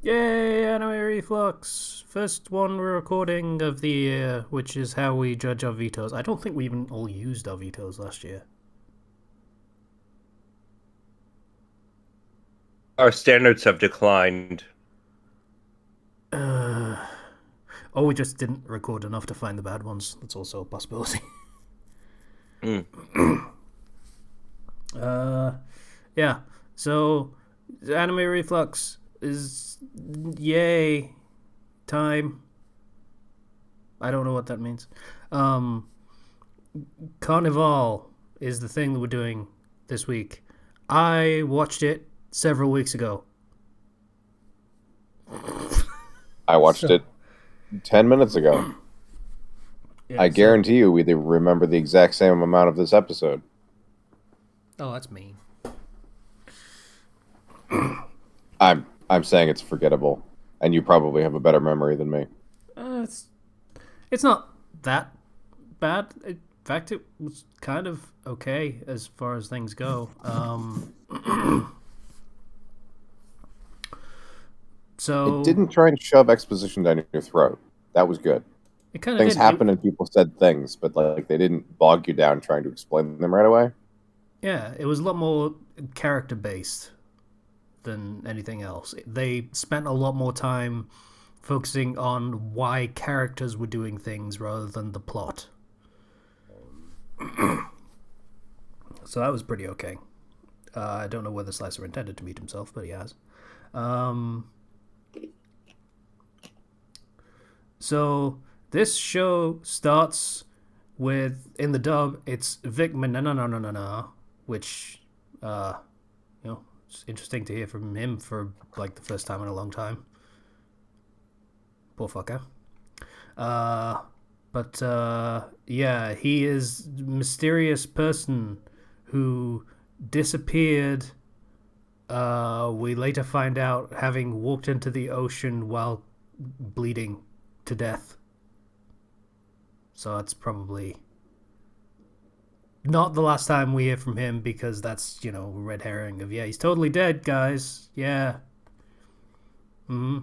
Yay, Anime Reflux! First one we're recording of the year, which is how we judge our vetoes. I don't think we even all used our vetoes last year. Our standards have declined. Uh, or we just didn't record enough to find the bad ones. That's also a possibility. Mm. uh, yeah. So, Anime Reflux is yay time. I don't know what that means. Um, Karneval is the thing that we're doing this week. I watched it several weeks ago. I watched So, it 10 minutes ago. yeah, I so. guarantee you we remember the exact same amount of this episode. Oh, that's mean. I'm saying it's forgettable, and you probably have a better memory than me. It's not that bad. In fact, it was kind of okay as far as things go. It So didn't try and shove exposition down your throat. That was good. it kind of Things did. It, happened and people said things, but like they didn't bog you down trying to explain them right away. yeah, it was a lot more character based than anything else. They spent a lot more time focusing on why characters were doing things rather than the plot. So that was pretty okay. I don't know whether Slicer intended to meet himself, but he has. Um, so this show starts with in the dub it's Vic Manana, which uh, it's interesting to hear from him for like the first time in a long time. Poor fucker. Uh, but yeah, he is a mysterious person who disappeared. We later find out having walked into the ocean while bleeding to death. So that's probably not the last time we hear from him because that's, red herring of, yeah, he's totally dead, guys. Yeah. Hmm.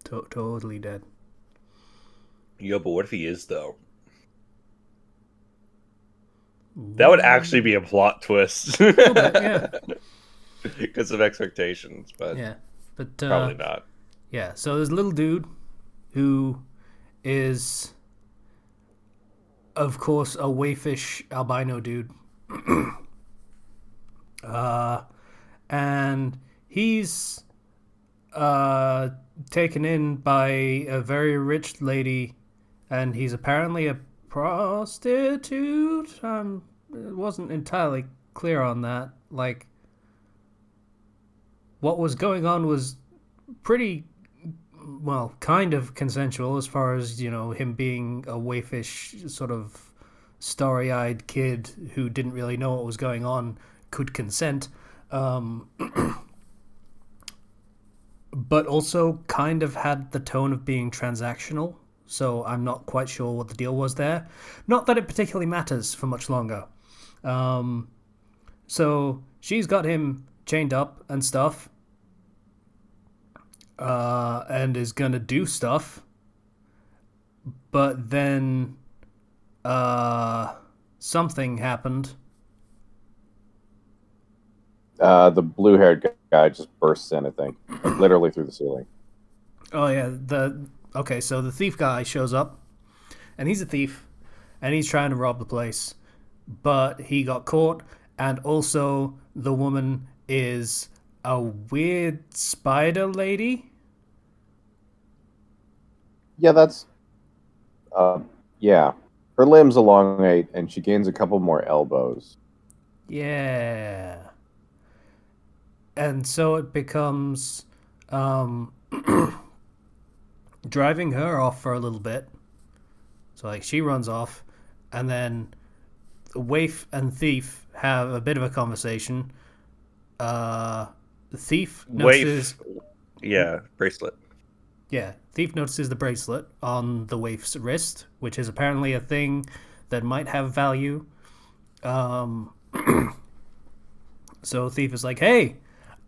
Totally dead. Yo, but what if he is, though? That would actually Ooh. be a plot twist. A little bit, yeah. Because of expectations, but Yeah. But, probably not. yeah, so there's a little dude who is, of course, a wayfish albino dude. uh, and he's uh, taken in by a very rich lady, and he's apparently a prostitute. It wasn't entirely clear on that. Like, what was going on was pretty well, kind of consensual as far as, him being a wayfish sort of starry eyed kid who didn't really know what was going on could consent. Um, but also kind of had the tone of being transactional. So I'm not quite sure what the deal was there. Not that it particularly matters for much longer. Um, so she's got him chained up and stuff, and is gonna do stuff. But then uh, something happened. The blue-haired guy just bursts in, I think, like literally through the ceiling. Oh yeah, so the thief guy shows up, and he's a thief, and he's trying to rob the place, but he got caught, and also the woman is a weird spider lady. Yeah, that's uh, yeah. Her limbs elongate, and she gains a couple more elbows. Yeah, and so it becomes um, driving her off for a little bit. So like she runs off, and then Waif and Thief have a bit of a conversation. The thief notices, Waif, yeah, bracelet. yeah, thief notices the bracelet on the waif's wrist, which is apparently a thing that might have value. Um, so thief is like, "Hey,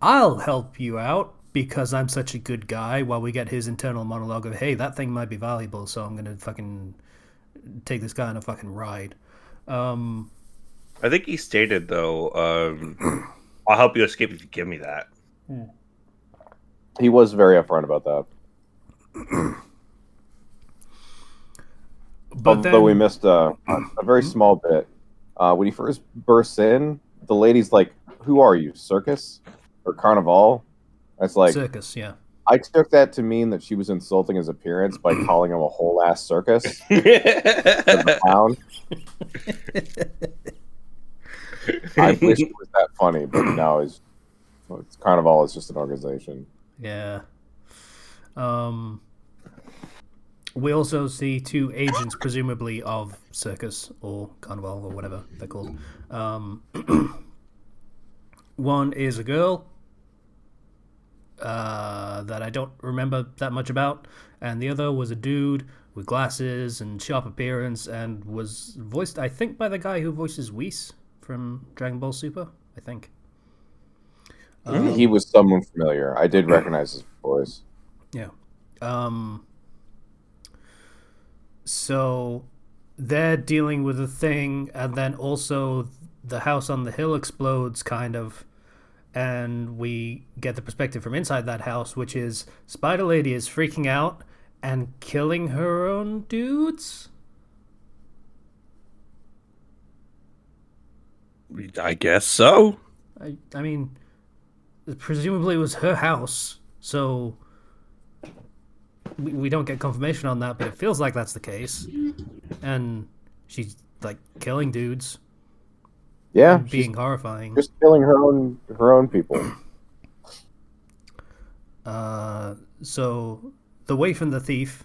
I'll help you out because I'm such a good guy, while we get his internal monologue of, hey, that thing might be valuable, so I'm gonna fucking take this guy on a fucking ride. I think he stated though, I'll help you escape if you give me that. He was very upfront about that. But Although then we missed a very small bit. When he first bursts in, the lady's like, "Who are you, circus or carnival?" It's like, circus, yeah. I took that to mean that she was insulting his appearance by calling him a whole ass circus of the clown. I wish it was that funny, but no, it's Carnival is just an organization. Yeah. We also see two agents, presumably of Circus or Carnival or whatever they're called. One is a girl that I don't remember that much about, and the other was a dude with glasses and sharp appearance, and was voiced, I think, by the guy who voices Whis from Dragon Ball Super, I think. He was someone familiar. I did recognize his voice. Yeah. So they're dealing with a thing, and then also the house on the hill explodes, kind of, and we get the perspective from inside that house, which is Spider Lady is freaking out and killing her own dudes. I guess so. I mean, presumably it was her house, so we don't get confirmation on that, but it feels like that's the case. And she's like killing dudes. Yeah, and being horrifying. Just killing her own people. So the waif and the thief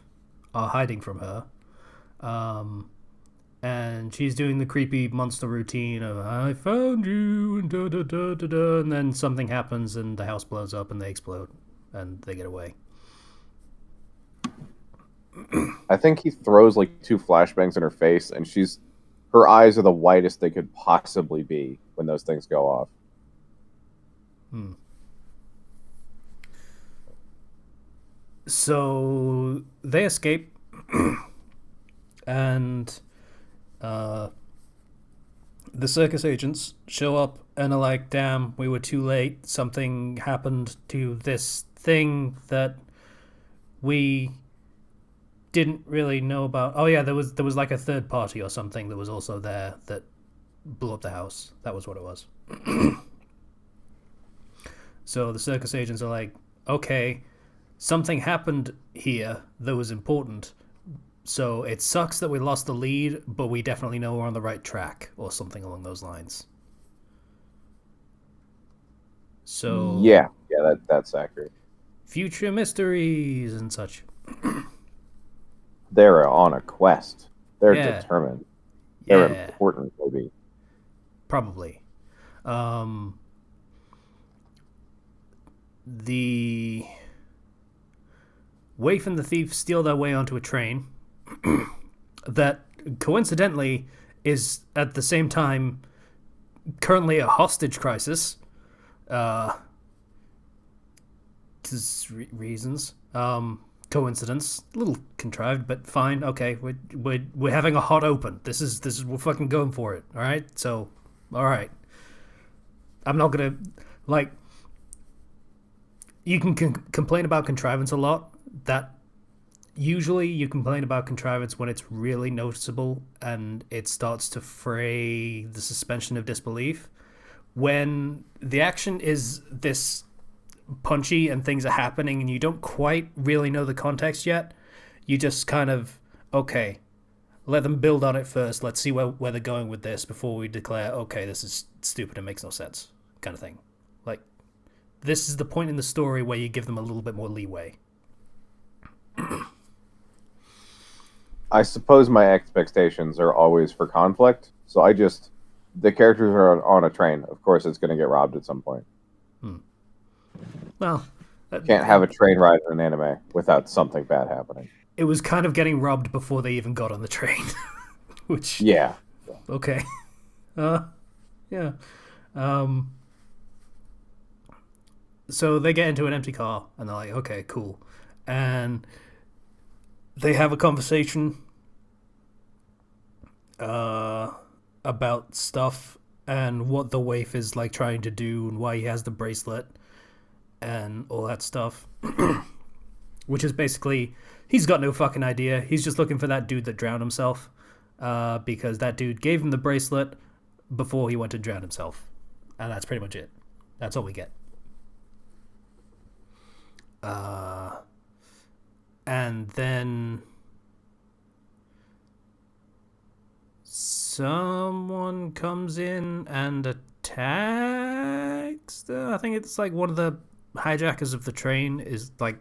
are hiding from her. And she's doing the creepy monster routine of "I found you" and da da da da da, and then something happens and the house blows up and they explode and they get away. I think he throws like 2 flashbangs in her face, and her eyes are the whitest they could possibly be when those things go off. So they escape, and the circus agents show up and are like, "Damn, we were too late. Something happened to this thing that we didn't really know about." Oh yeah, there was like a third party or something that was also there that blew up the house. That was what it was. So the circus agents are like, "Okay, something happened here that was important. So it sucks that we lost the lead, but we definitely know we're on the right track," or something along those lines. So yeah, that's accurate. Future mysteries and such. They're on a quest. They're determined. They're important, maybe. Probably. The waif and the thief steal their way onto a train that coincidentally is at the same time currently a hostage crisis. Reasons. Coincidence. A little contrived, but fine. Okay, we're having a hot open. This is we're fucking going for it. All right. So, all right. I'm not gonna like. You can complain about contrivance a lot. That usually you complain about contrivance when it's really noticeable and it starts to fray the suspension of disbelief. When the action is this punchy and things are happening and you don't quite really know the context yet, you just kind of, okay, let them build on it first. Let's see where they're going with this before we declare, okay, this is stupid, it makes no sense, kind of thing. Like, this is the point in the story where you give them a little bit more leeway. I suppose my expectations are always for conflict, so the characters are on a train. Of course, it's going to get robbed at some point. Well, can't have a train ride in an anime without something bad happening. It was kind of getting robbed before they even got on the train, which okay, yeah. So they get into an empty car and they're like, okay, cool. And they have a conversation about stuff and what the waif is like trying to do and why he has the bracelet and all that stuff. Which is basically, he's got no fucking idea. He's just looking for that dude that drowned himself. Because that dude gave him the bracelet before he went to drown himself. And that's pretty much it. That's all we get. And then someone comes in and attacks. I think it's like one of the hijackers of the train is like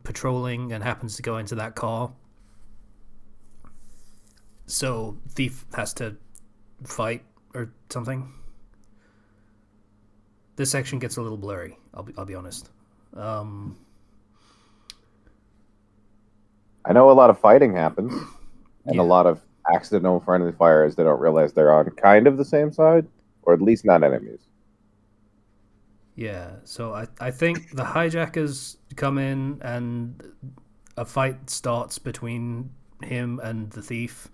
patrolling and happens to go into that car. So Thief has to fight or something. This section gets a little blurry. I'll be honest. I know a lot of fighting happens, and Yeah. a lot of accidental friendly fires. They don't realize they're on kind of the same side, or at least not enemies. Yeah, so I think the hijackers come in and a fight starts between him and the thief.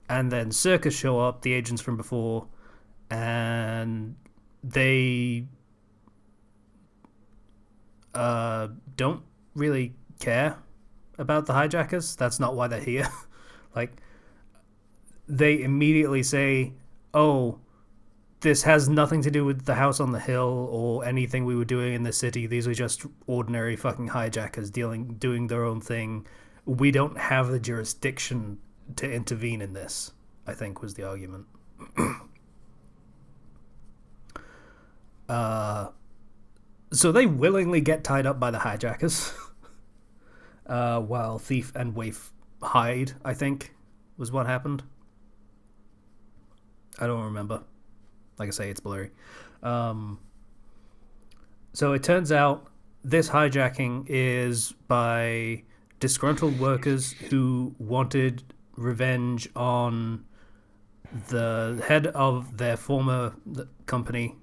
And then Circus show up, the agents from before, and they don't really care about the hijackers. That's not why they're here. Like, they immediately say, oh, this has nothing to do with the house on the hill or anything we were doing in the city. These are just ordinary fucking hijackers doing their own thing. We don't have the jurisdiction to intervene in this, I think was the argument. So they willingly get tied up by the hijackers while Thief and Waif hide, I think, was what happened. I don't remember. Like I say, it's blurry. So it turns out this hijacking is by disgruntled workers who wanted revenge on the head of their former company,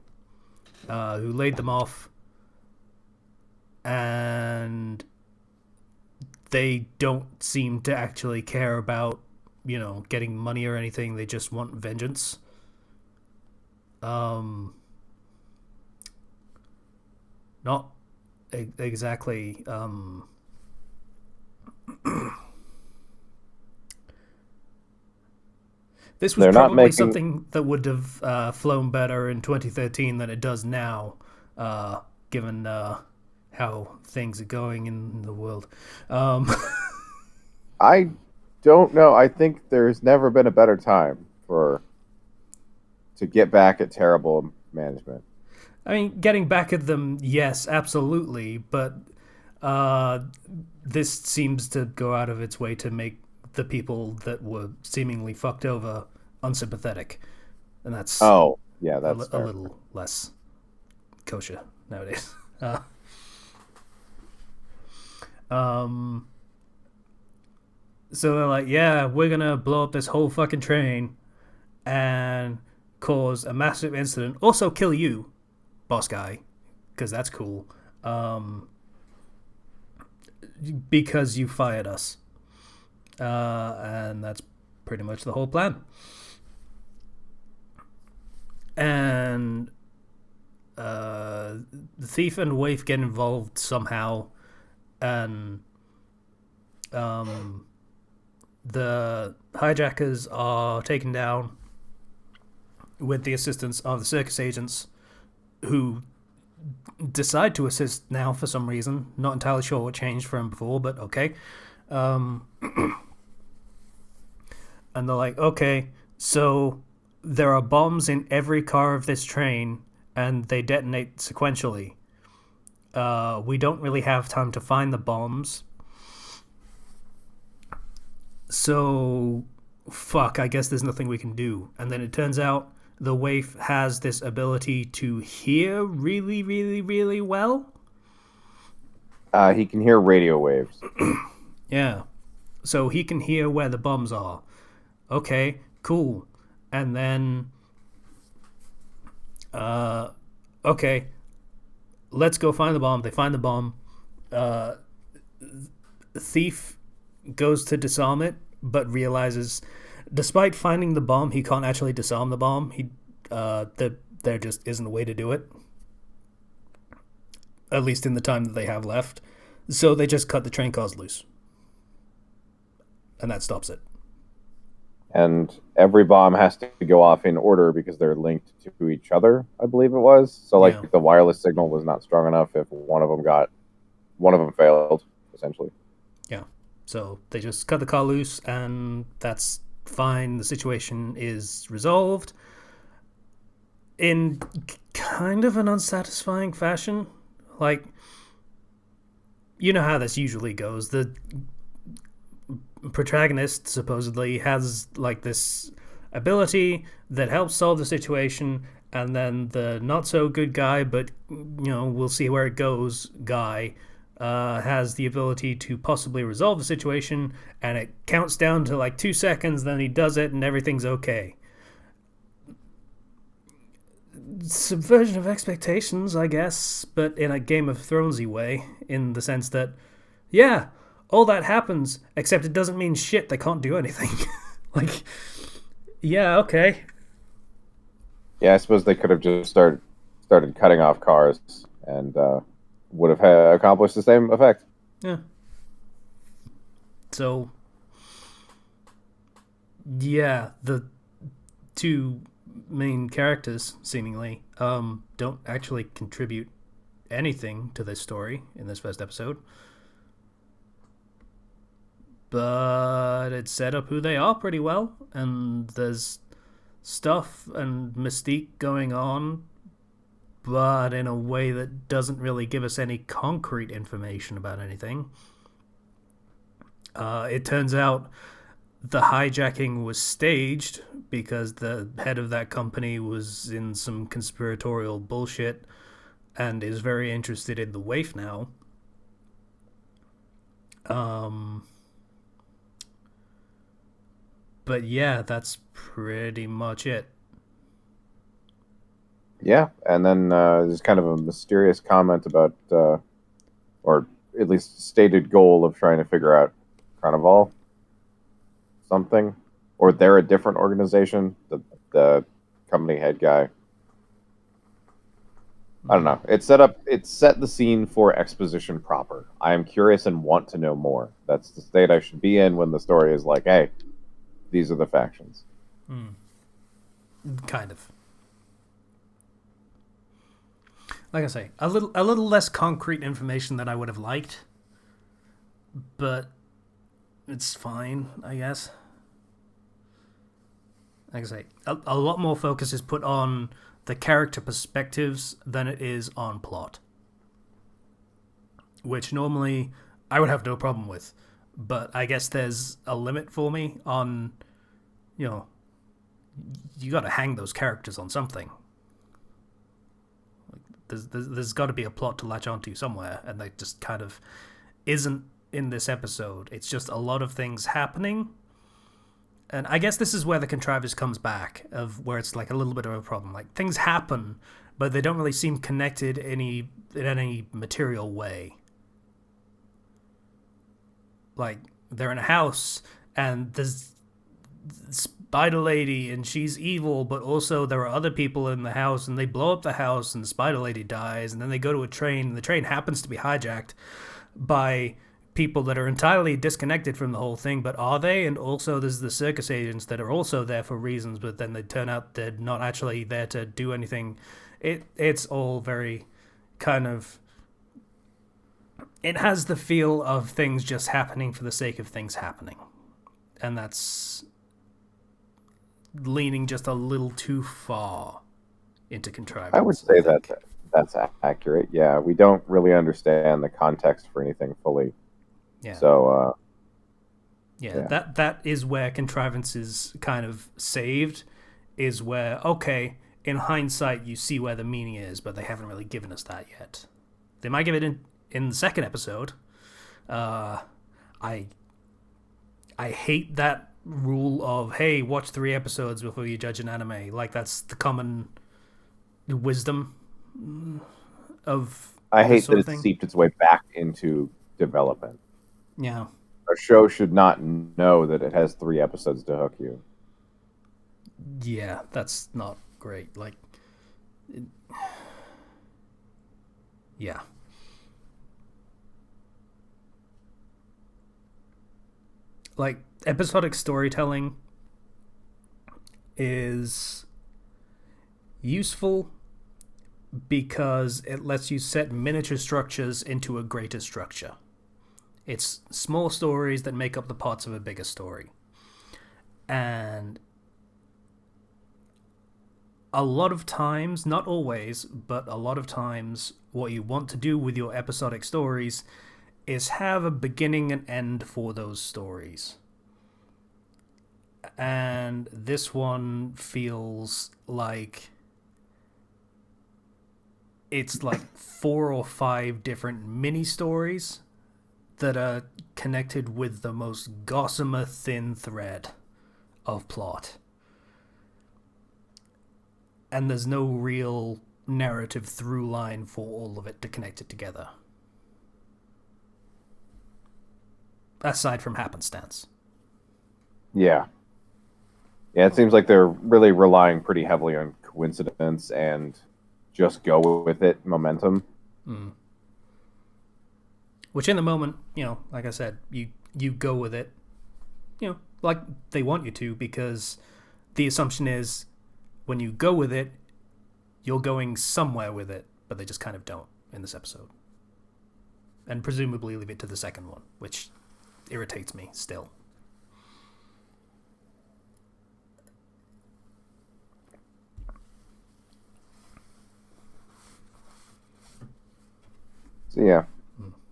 who laid them off, and they don't seem to actually care about, getting money or anything. They just want vengeance. Not exactly. This was They're not probably making- something that would have flown better in 2013 than it does now, given how things are going in the world. I don't know. I think there's never been a better time to get back at terrible management. I mean, getting back at them, yes, absolutely, but this seems to go out of its way to make the people that were seemingly fucked over unsympathetic, and that's Yeah, a that's fair. little less kosher nowadays. So they're like, yeah, we're gonna blow up this whole fucking train and cause a massive incident. Also kill you, boss guy, because that's cool. Because you fired us. And that's pretty much the whole plan. And the thief and waif get involved somehow, and the hijackers are taken down with the assistance of the circus agents, who decide to assist now for some reason. Not entirely sure what changed from before, but okay. And they're like, okay, so there are bombs in every car of this train, and they detonate sequentially. We don't really have time to find the bombs. So, fuck, I guess there's nothing we can do. And then it turns out the waif has this ability to hear really, really, really well. He can hear radio waves. Yeah. So he can hear where the bombs are. Okay, cool. And then, okay, let's go find the bomb. They find the bomb. Uh, Thief goes to disarm it, but realizes, despite finding the bomb, he can't actually disarm the bomb. There just isn't a way to do it. At least in the time that they have left. So they just cut the train cars loose. And that stops it. And every bomb has to go off in order because they're linked to each other, I believe it was. So, like, the wireless signal was not strong enough if one of them failed, essentially. Yeah. So they just cut the car loose, and that's fine. The situation is resolved in kind of an unsatisfying fashion. Like, you know how this usually goes. The protagonist supposedly has like this ability that helps solve the situation, and then the not so good guy, but we'll see where it goes, guy has the ability to possibly resolve the situation, and it counts down to like 2 seconds, then he does it and everything's okay. Subversion of expectations, I guess, but in a Game of Thronesy way, in the sense that, yeah, all that happens, except it doesn't mean shit. They can't do anything. Like, yeah, okay. Yeah, I suppose they could have just started cutting off cars and would have accomplished the same effect. Yeah. So, yeah, the two main characters, seemingly, don't actually contribute anything to this story in this first episode. But it set up who they are pretty well, and there's stuff and mystique going on, but in a way that doesn't really give us any concrete information about anything. It turns out the hijacking was staged because the head of that company was in some conspiratorial bullshit and is very interested in the waif now. But yeah, that's pretty much it. Yeah, and then there's kind of a mysterious comment about, or at least stated goal of trying to figure out Karneval something, or they're a different organization. The company head guy. I don't know. It set the scene for exposition proper. I am curious and want to know more. That's the state I should be in when the story is like, hey, these are the factions. Kind of. Like I say, a little less concrete information than I would have liked, but it's fine, I guess. Like I say, a lot more focus is put on the character perspectives than it is on plot, which normally I would have no problem with, but I guess there's a limit for me on, you gotta hang those characters on something. There's got to be a plot to latch onto somewhere, and that just kind of isn't in this episode. It's just a lot of things happening, and I guess this is where the contrivance comes back, of where it's like a little bit of a problem. Like, things happen, but they don't really seem connected in any material way. Like, they're in a house, and there's Spider Lady, and she's evil, but also there are other people in the house, and they blow up the house, and the Spider Lady dies, and then they go to a train, and the train happens to be hijacked by people that are entirely disconnected from the whole thing, but are they? And also there's the circus agents that are also there for reasons, but then they turn out they're not actually there to do anything. It's all very kind of... It has the feel of things just happening for the sake of things happening. And that's leaning just a little too far into contrivance. I would say that's accurate. Yeah, we don't really understand the context for anything fully. Yeah. So, yeah. That is where contrivance is kind of saved, is where, okay, in hindsight, you see where the meaning is, but they haven't really given us that yet. They might give it in the second episode. I hate that rule of, hey, watch 3 episodes before you judge an anime. Like, that's the common wisdom of I this hate that sort of it's thing. seeped its way back into development. Yeah. A show should not know that it has 3 episodes to hook you. Yeah, that's not great. Like, yeah. Like, episodic storytelling is useful because it lets you set miniature structures into a greater structure. It's small stories that make up the parts of a bigger story. And a lot of times, not always, but a lot of times, what you want to do with your episodic stories is have a beginning and end for those stories. And this one feels like it's like 4 or 5 different mini stories that are connected with the most gossamer thin thread of plot. And there's no real narrative through line for all of it to connect it together. Aside from happenstance. Yeah. Yeah, it seems like they're really relying pretty heavily on coincidence and just go with it momentum. Mm. Which in the moment, like I said, you go with it, like they want you to, because the assumption is when you go with it, you're going somewhere with it, but they just kind of don't in this episode. And presumably leave it to the second one, which irritates me still. So yeah,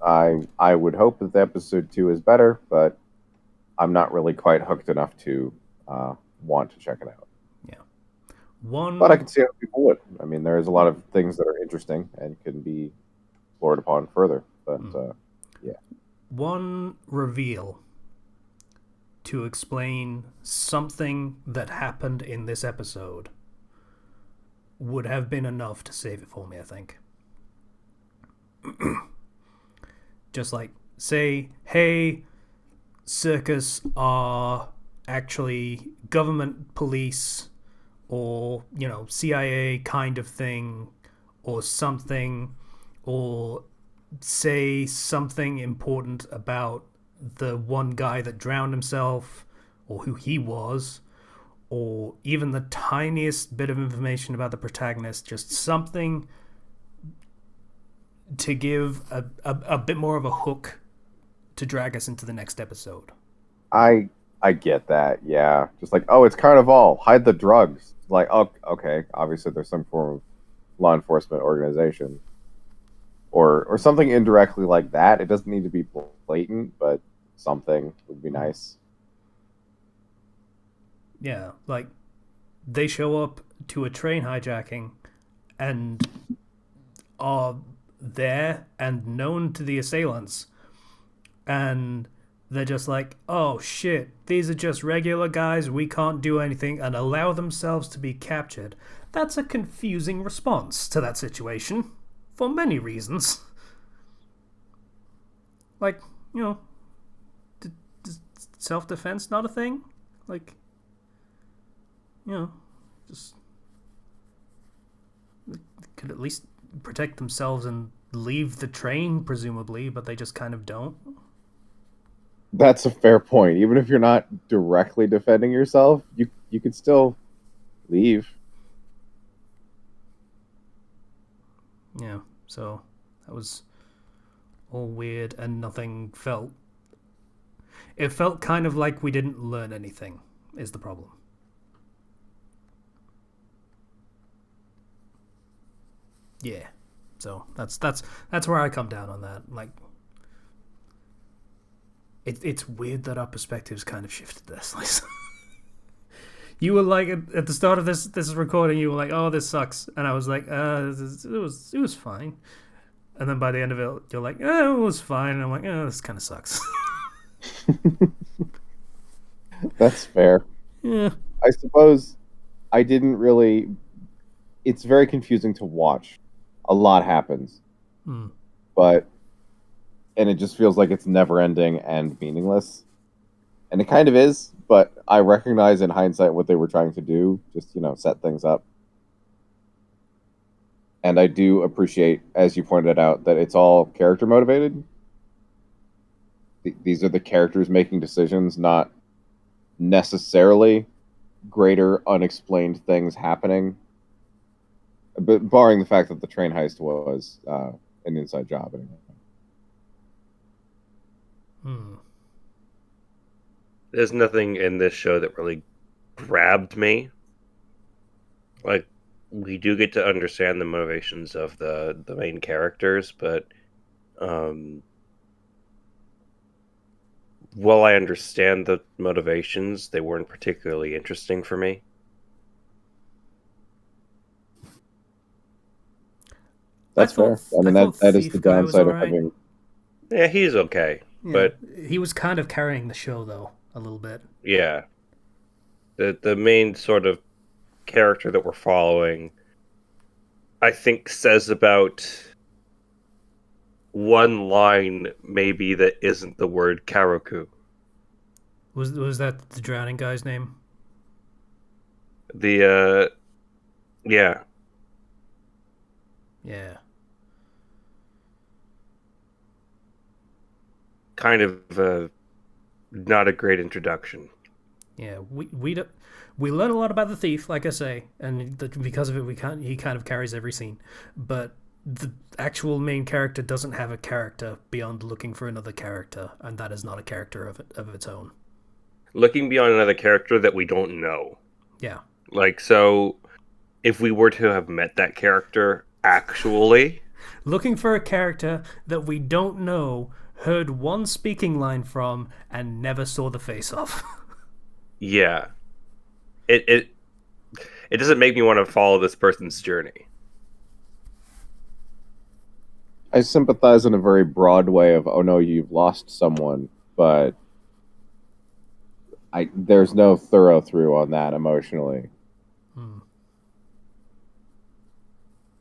I would hope that the episode 2 is better, but I'm not really quite hooked enough to want to check it out. Yeah. But I can see how people would. I mean, there's a lot of things that are interesting and can be explored upon further. But yeah. One reveal to explain something that happened in this episode would have been enough to save it for me, I think. Just like, say, hey, circus are actually government police or, CIA kind of thing or something, or say something important about the one guy that drowned himself or who he was, or even the tiniest bit of information about the protagonist, just something to give a bit more of a hook to drag us into the next episode. I get that, yeah. Just like, oh, it's Karneval, hide the drugs. Like, oh, okay, obviously there's some form of law enforcement organization. Or something indirectly like that. It doesn't need to be blatant, but something would be nice. Yeah, like they show up to a train hijacking and are there and known to the assailants, and they're just like, oh shit, these are just regular guys, we can't do anything, and allow themselves to be captured. That's a confusing response to that situation for many reasons. Like, self-defense not a thing? Like, just could at least protect themselves and leave the train, presumably, but they just kind of don't. That's a fair point. Even if you're not directly defending yourself, you could still leave. Yeah, so that was all weird and nothing felt... It felt kind of like we didn't learn anything, is the problem. Yeah, so that's where I come down on that. Like, it's weird that our perspectives kind of shifted this. You were like at the start of this recording, you were like, "Oh, this sucks," and I was like, it was fine." And then by the end of it, you're like, "Oh, it was fine," and I'm like, "Oh, this kind of sucks." That's fair. Yeah. I suppose I didn't really. It's very confusing to watch. A lot happens, Hmm. but and it just feels like it's never ending and meaningless. And it kind of is, but I recognize in hindsight what they were trying to do, just set things up. And I do appreciate, as you pointed out, that it's all character motivated. These are the characters making decisions, not necessarily greater unexplained things happening. But barring the fact that the train heist was an inside job. Anyway. Hmm. There's nothing in this show that really grabbed me. Like, we do get to understand the motivations of the main characters, but while I understand the motivations, they weren't particularly interesting for me. That's fair. I I mean, thought that is the Thief Guy was downside of alright. having. Yeah, he's okay, Yeah, but he was kind of carrying the show though a little bit. yeah, the main sort of character that we're following, I think, says about one line maybe that isn't the word Karoku. Was that the drowning guy's name? The yeah, Yeah. kind of not a great introduction. Yeah, we learn a lot about the thief, like I say, and because of it, he kind of carries every scene. But the actual main character doesn't have a character beyond looking for another character, and that is not a character of its own. Looking beyond another character that we don't know. Yeah, Like, so if we were to have met that character actually, looking for a character that we don't know, heard one speaking line from, and never saw the face of. yeah, it it doesn't make me want to follow this person's journey. I sympathize in a very broad way of, oh no, you've lost someone, but there's no thorough through on that emotionally.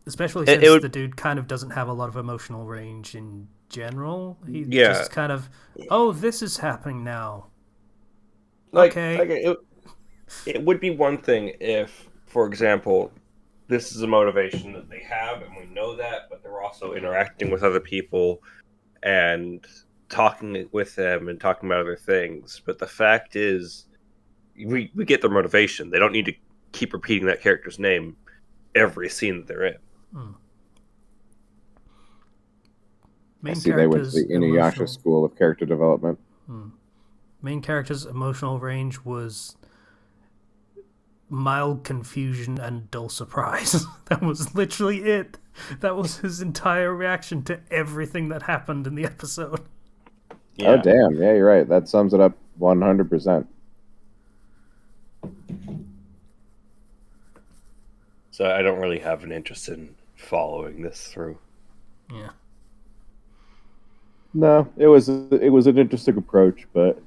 Especially It since would, the dude kind of doesn't have a lot of emotional range in general. He yeah, just kind of, oh, this is happening now. like Okay. it would be one thing if, for example, this is a motivation that they have, and we know that, but they're also interacting with other people and talking with them and talking about other things. But the fact is, we get their motivation. They don't need to keep repeating that character's name every scene that they're in. I Main see they went to character's the Inuyasha emotional school of character development. main character's emotional range was mild confusion and dull surprise. That was literally it. That was his entire reaction to everything that happened in the episode. Yeah. Oh damn! Yeah, you're right. That sums it up 100%. So I don't really have an interest in following this through. Yeah. No, it was an interesting approach, but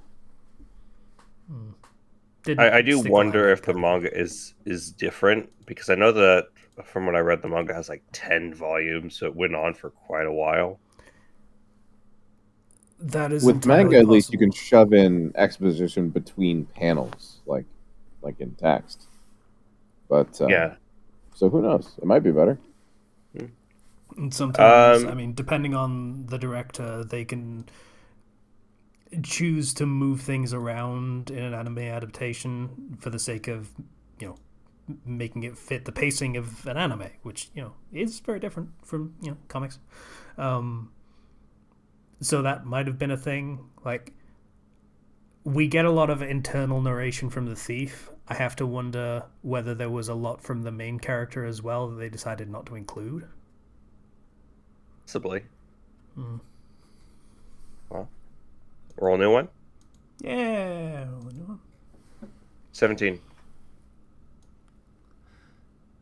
I do Stick the wonder landing, if the manga is different, because I know that from what I read, the manga has like 10 volumes, so it went on for quite a while. That is with entirely manga, at least you possible. can shove in exposition between panels, like in text. But Yeah. so who knows? It might be better. And sometimes, I Um, mean, depending on the director, they can choose to move things around in an anime adaptation for the sake of, you know, making it fit the pacing of an anime, which, you know, is very different from, you know, comics. So that might have been a thing. Like, we get a lot of internal narration from the thief. I have to wonder whether there was a lot from the main character as well that they decided not to include. possibly. Well, roll a new one. Yeah. 17.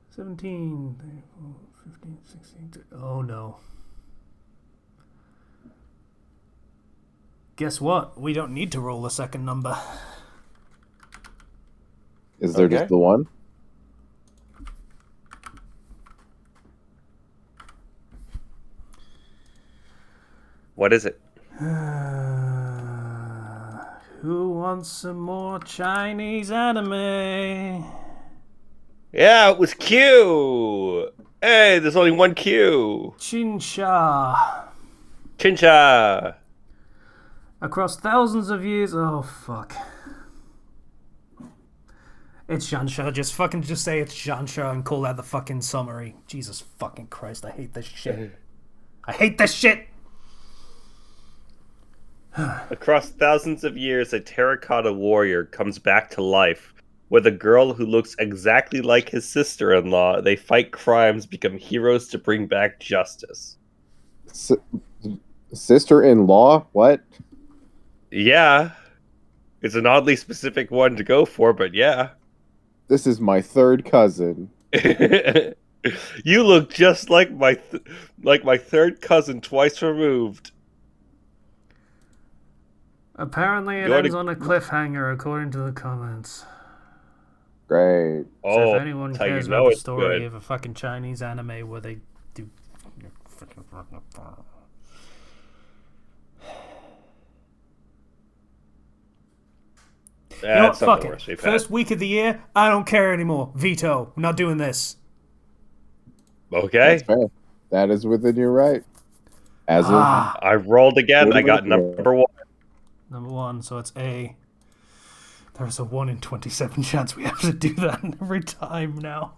17, 15, 16. Oh no. Guess what? We don't need to roll a second number. Is there Okay. just the one? What is it? Who wants some more Chinese anime? Yeah, it was Q. Hey, there's only one Q. Chinsha. Chincha. Across thousands of years. Oh, fuck. It's Jansha. Just say it's Jansha and call that the fucking summary. Jesus fucking Christ, I hate this shit. I hate this shit! Across thousands of years, a terracotta warrior comes back to life. With a girl who looks exactly like his sister-in-law, they fight crimes, become heroes to bring back justice. Sister-in-law? What? Yeah. It's an oddly specific one to go for, but yeah. This is my third cousin. You look just like my third cousin twice removed. Apparently it ends on a cliffhanger according to the comments. Great. So if anyone that's how you cares know about the it's story good. of a fucking Chinese anime where they do... You know what? That's not Fuck the it. worst we've First had. week of the year, I don't care anymore. Veto. I'm not doing this. Okay. That's fair. That is within your right. As of I rolled again. I got 40 minutes ago. number one. Number one, so it's A. There's a 1 in 27 chance we have to do that every time now.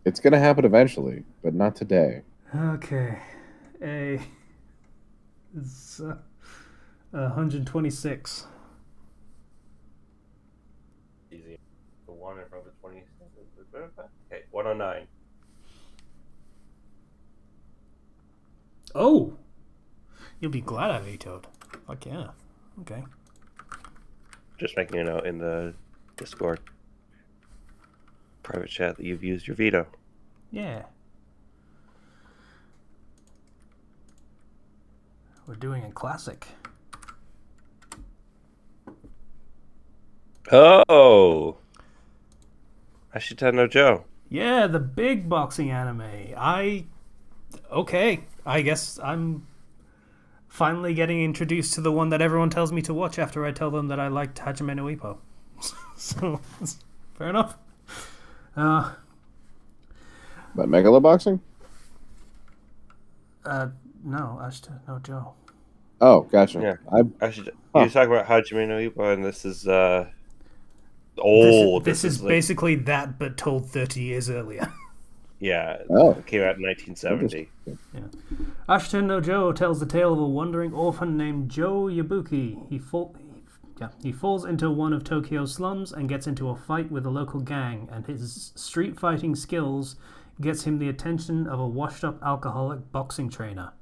It's going to happen eventually, but not today. Okay. A is 126. Easy. The one in front of the 27. Okay, 109. Oh! You'll be glad I vetoed. Fuck yeah. Okay. Just making a note in the Discord private chat that you've used your veto. Yeah. We're doing a classic. Oh! Ashitano Joe. Yeah, the big boxing anime. Okay. I guess I'm finally getting introduced to the one that everyone tells me to watch after I tell them that I liked Hajime no Ippo. So, fair enough. But megaloboxing? No, no Joe. Oh, gotcha. Yeah. I You talk about Hajime no Ippo, and this is old. This is like, basically that, but told 30 years earlier. yeah. Oh. It came out in 1970. Ashton no Joe tells the tale of a wandering orphan named Joe Yabuki. He falls into one of Tokyo's slums and gets into a fight with a local gang, and his street fighting skills gets him the attention of a washed-up alcoholic boxing trainer.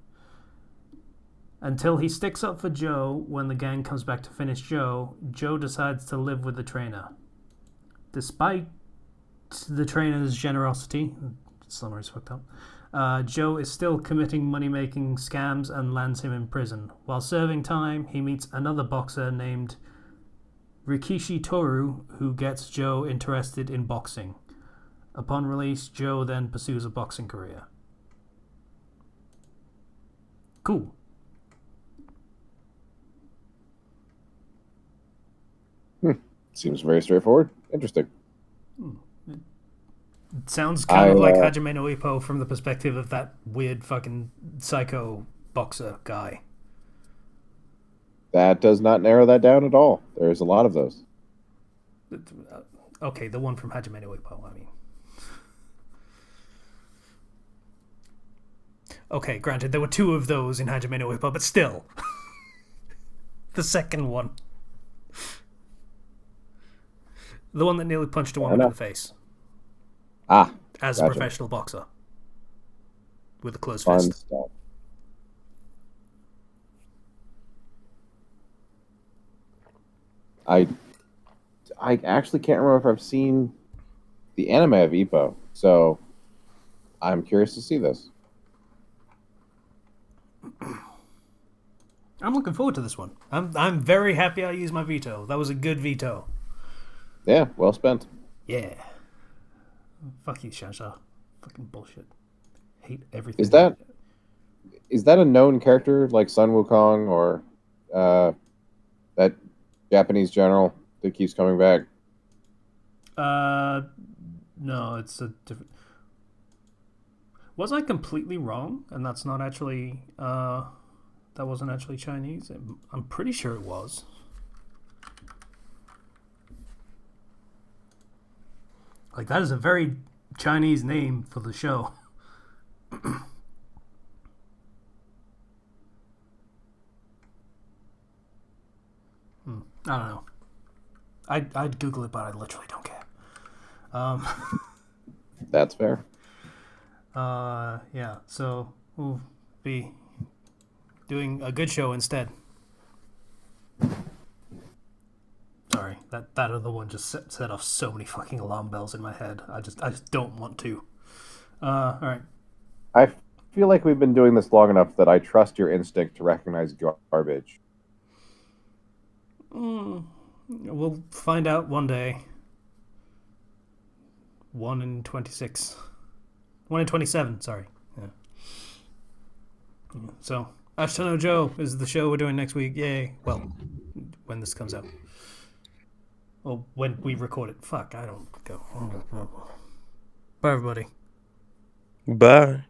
Until he sticks up for Joe when the gang comes back to finish Joe, Joe decides to live with the trainer. Despite the trainer's generosity, summary's fucked up, Joe is still committing money-making scams and lands him in prison. While serving time, he meets another boxer named Rikishi Toru, who gets Joe interested in boxing. Upon release, Joe then pursues a boxing career. Cool. seems very straightforward. Interesting. It sounds kind of like I- Hajime no Ippo from the perspective of that weird fucking psycho boxer guy. That does not narrow that down at all. There's a lot of those. Okay, the one from Hajime no Ippo, I mean. Okay, granted, there were two of those in Hajime no Ippo, but still. The second one. The one that nearly punched a woman in the face. Ah, As a gotcha. professional boxer. With a closed Fun fist. stuff. I actually can't remember if I've seen the anime of Ippo, so I'm curious to see this. I'm looking forward to this one. I'm very happy I used my veto. That was a good veto. Yeah, well spent. Yeah. Fuck you, Shansha. Fucking bullshit. Hate everything. Is that a known character like Sun Wukong or that Japanese general that keeps coming back? No, it's a different. Was I completely wrong? And that's not actually. That wasn't actually Chinese. I'm pretty sure it was. Like, that is a very Chinese name for the show. I don't know. I'd Google it, but I literally don't care. That's fair. Yeah. So we'll be doing a good show instead. Sorry, that other one just set off so many fucking alarm bells in my head. I just don't want to. All right. I feel like we've been doing this long enough that I trust your instinct to recognize garbage. We'll find out one day. 1 in 26. 1 in 27, sorry. Yeah. So, Ash to Know Joe is the show we're doing next week. Yay. Well, when this comes out. Or when we record it. Fuck, I don't go. Bye, everybody. Bye.